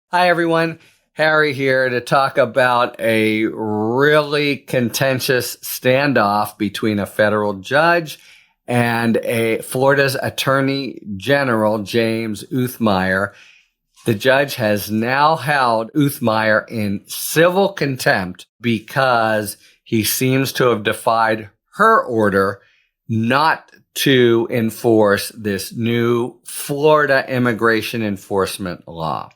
Hi, everyone. Harry here to talk about a really contentious standoff between a federal judge and Florida's Attorney General, James Uthmeier. The judge has now held Uthmeier in civil contempt because he seems to have defied her order not to enforce this new Florida immigration enforcement law.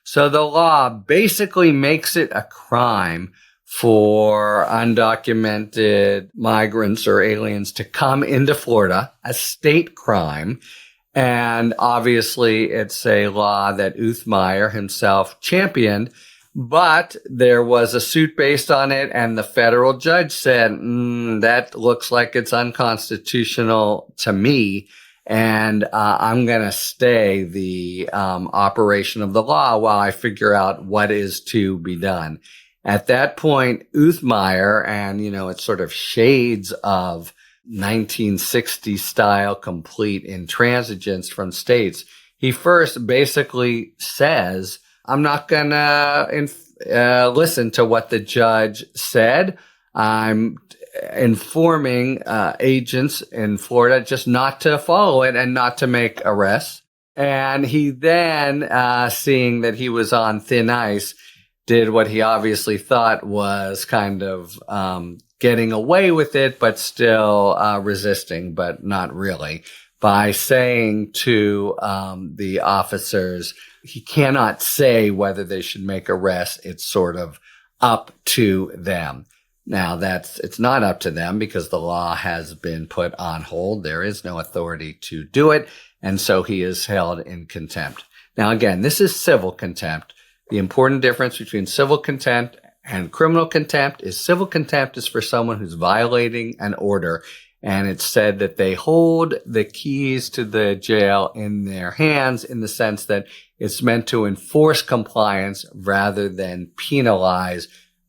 So the law basically makes it a crime for undocumented migrants or aliens to come into Florida, a state crime. And obviously, it's a law that Uthmeier himself championed, but there was a suit based on it, and the federal judge said, that looks like it's unconstitutional to me, and I'm going to stay the operation of the law while I figure out what is to be done. At that point, Uthmeier, and, it's sort of shades of 1960s style complete intransigence from states. He first basically says, I'm not going to listen to what the judge said. I'm informing agents in Florida just not to follow it and not to make arrests. And he then, seeing that he was on thin ice, did what he obviously thought was kind of getting away with it, but still resisting, but not really, by saying to the officers, he cannot say whether they should make arrests. It's sort of up to them. Now, it's not up to them because the law has been put on hold. There is no authority to do it, and so he is held in contempt. Now, again, this is civil contempt. The important difference between civil contempt and criminal contempt is civil contempt is for someone who's violating an order, and it's said that they hold the keys to the jail in their hands in the sense that it's meant to enforce compliance rather than penalize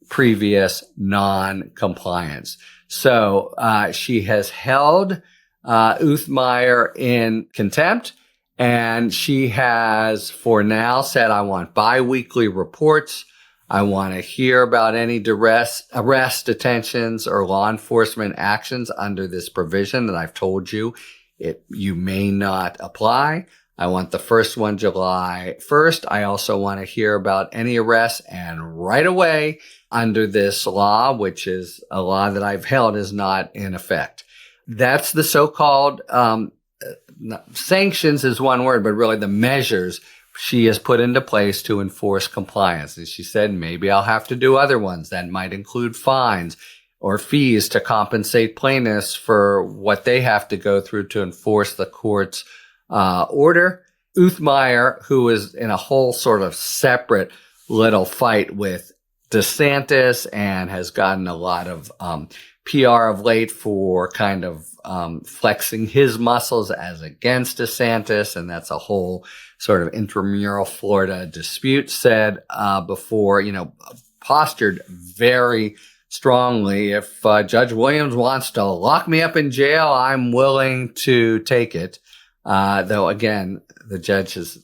previous non-compliance. So she has held Uthmeier in contempt, and she has for now said, I want biweekly reports. I want to hear about any arrest, detentions, or law enforcement actions under this provision that I've told you you may not apply. I want the first one July 1st. I also want to hear about any arrests, and right away under this law, which is a law that I've held is not in effect. That's the so-called sanctions is one word, but really the measures she has put into place to enforce compliance. And she said, maybe I'll have to do other ones that might include fines or fees to compensate plaintiffs for what they have to go through to enforce the court's order. Uthmeier, who is in a whole sort of separate little fight with DeSantis and has gotten a lot of PR of late for kind of flexing his muscles as against DeSantis, and that's a whole sort of intramural Florida dispute, said before, postured very strongly, if Judge Williams wants to lock me up in jail, I'm willing to take it. Though, again, the judge is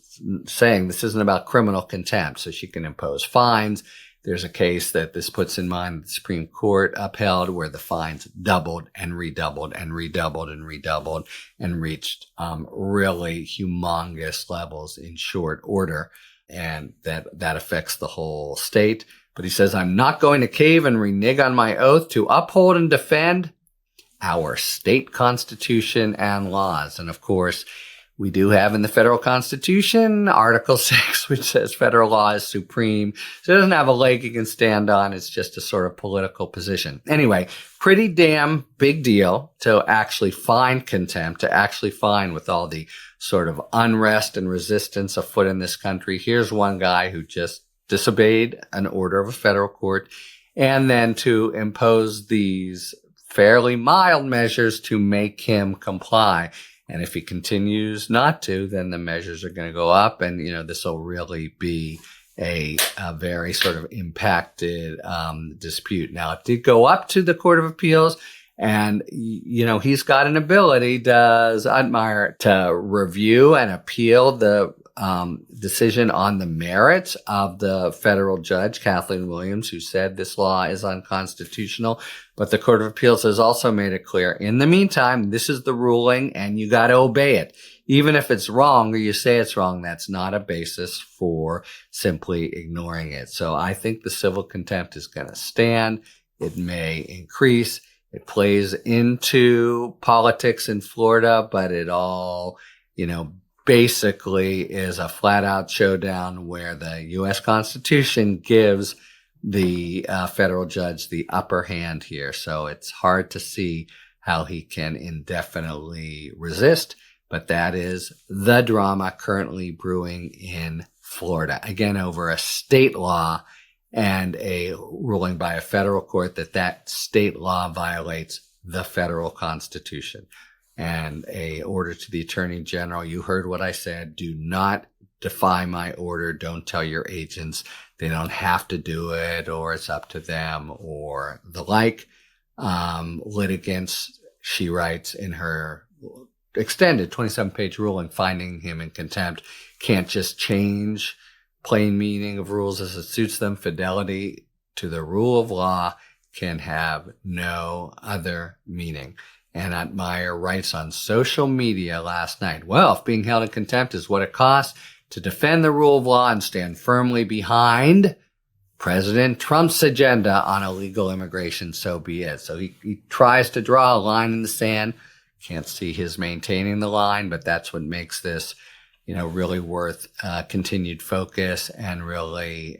saying this isn't about criminal contempt, so she can impose fines. There's a case that this puts in mind the Supreme Court upheld where the fines doubled and redoubled and redoubled and redoubled and reached really humongous levels in short order. And that affects the whole state. But he says, I'm not going to cave and renege on my oath to uphold and defend our state constitution and laws. And of course, we do have in the federal constitution Article 6, which says federal law is supreme. So it doesn't have a leg you can stand on. It's just a sort of political position. Anyway, pretty damn big deal to actually find contempt, to actually find with all the sort of unrest and resistance afoot in this country. Here's one guy who just disobeyed an order of a federal court, and then to impose these fairly mild measures to make him comply. And if he continues not to, then the measures are going to go up. And, this will really be a very sort of impacted dispute. Now, it did go up to the Court of Appeals. And, he's got an ability, does Uthmeier, to review and appeal the decision on the merits of the federal judge, Kathleen Williams, who said this law is unconstitutional. But the Court of Appeals has also made it clear, in the meantime, this is the ruling and you got to obey it. Even if it's wrong or you say it's wrong, that's not a basis for simply ignoring it. So I think the civil contempt is going to stand. It may increase. It plays into politics in Florida, but it all, basically is a flat out showdown where the U.S. Constitution gives the federal judge the upper hand here. So it's hard to see how he can indefinitely resist. But that is the drama currently brewing in Florida. Again, over a state law and a ruling by a federal court that state law violates the federal Constitution. And a order to the Attorney General, you heard what I said, do not defy my order. Don't tell your agents they don't have to do it or it's up to them or the like. Litigants, she writes in her extended 27-page ruling finding him in contempt, can't just change plain meaning of rules as it suits them. Fidelity to the rule of law can have no other meaning. Anna Meyer writes on social media last night, well, if being held in contempt is what it costs to defend the rule of law and stand firmly behind President Trump's agenda on illegal immigration, so be it. So he tries to draw a line in the sand. Can't see his maintaining the line, but that's what makes this, really worth continued focus and really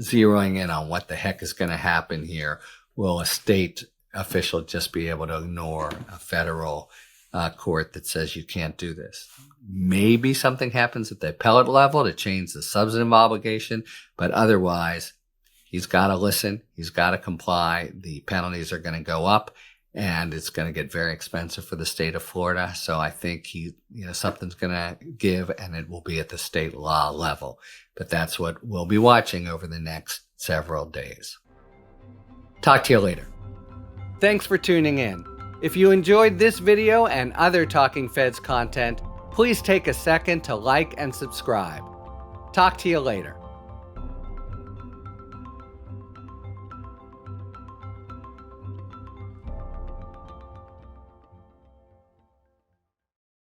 zeroing in on what the heck is going to happen here. Will a state official just be able to ignore a federal court that says you can't do this? Maybe something happens at the appellate level to change the substantive obligation, but otherwise, he's got to listen. He's got to comply. The penalties are going to go up, and it's going to get very expensive for the state of Florida. So I think something's going to give, and it will be at the state law level. But that's what we'll be watching over the next several days. Talk to you later. Thanks for tuning in. If you enjoyed this video and other Talking Feds content, please take a second to like and subscribe. Talk to you later.